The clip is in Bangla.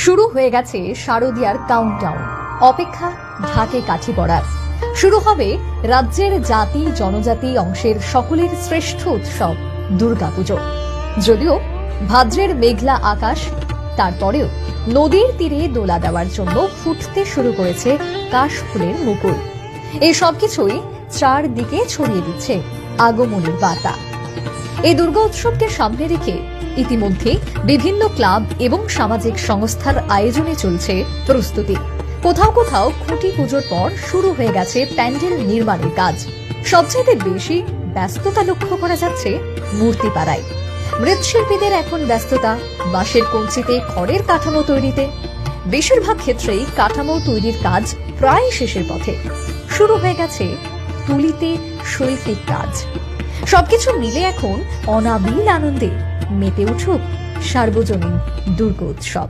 শুরু হয়ে গেছে শারদীয়ার কাউন্টডাউন। অপেক্ষা ঢাকে কাঠি পড়ার। শুরু হবে রাজ্যের জাতি জনজাতি অংশের সকলের শ্রেষ্ঠ উৎসব দুর্গাপুজো। যদিও ভাদ্রের মেঘলা আকাশ, তারপরেও নদীর তীরে দোলা দেওয়ার জন্য ফুটতে শুরু করেছে কাশফুলের মুকুল। এই সবকিছুই চারদিকে ছড়িয়ে দিচ্ছে আগমনের বার্তা। এই দুর্গা উৎসবকে সামনে রেখে ইতিমধ্যে বিভিন্ন ক্লাব এবং সামাজিক সংস্থার আয়োজনে চলছে প্রস্তুতি। কোথাও কোথাও খুঁটি পুজোর পর শুরু হয়ে গেছে প্যান্ডেল নির্মাণের কাজ। সবচেয়ে বেশি ব্যস্ততা লক্ষ্য করা যাচ্ছে মূর্তিপাড়ায়। মৃৎশিল্পীদের এখন ব্যস্ততা বাঁশের কঞ্চিতে খড়ের কাঠামো তৈরিতে। বেশিরভাগ ক্ষেত্রেই কাঠামো তৈরির কাজ প্রায় শেষের পথে। শুরু হয়ে গেছে তুলিতে শৈল্পিক কাজ। সবকিছু মিলে এখন অনাবিল আনন্দে মেতে উঠুক সার্বজনীন দুর্গোৎসব।